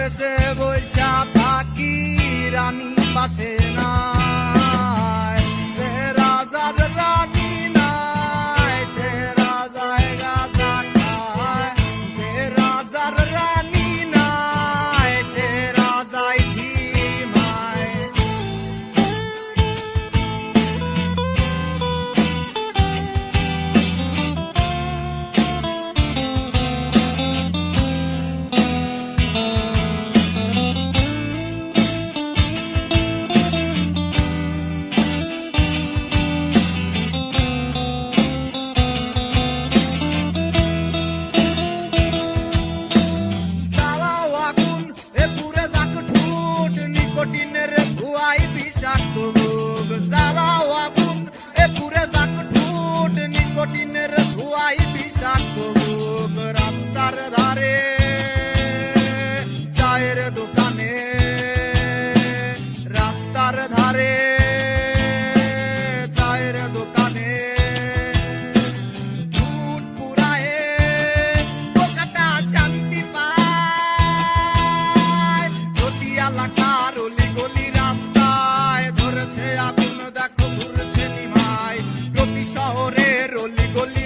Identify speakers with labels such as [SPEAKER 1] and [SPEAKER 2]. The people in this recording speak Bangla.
[SPEAKER 1] বেশে বৈশা থাকি রানী পাশে নাই, সে রাজার রানী নাই, সে রাজায় গাঁজা খায়, সে রাজার রানী নাই, সে রাজায় ধিমায়। নিকোটিনের ধোঁয়ায় বিষাক্ত রোগ, জ্বালাও আগুন এ পুরে যাক ঠোঁট, নিকোটিনের ধোঁয়ায় বিষাক্ত রোগ। রাস্তার ধারে চায়ের দোকানে, রাস্তার ধারে চায়ের দোকানে দুধ পুরায়ে পোকাটা শান্তি পায়। প্রতি এলাকার অলি গলি রাস্তায় ধরেছে আগুন, দেখো ঘুরছে নিমাই। প্রতি শহরের অলি গলি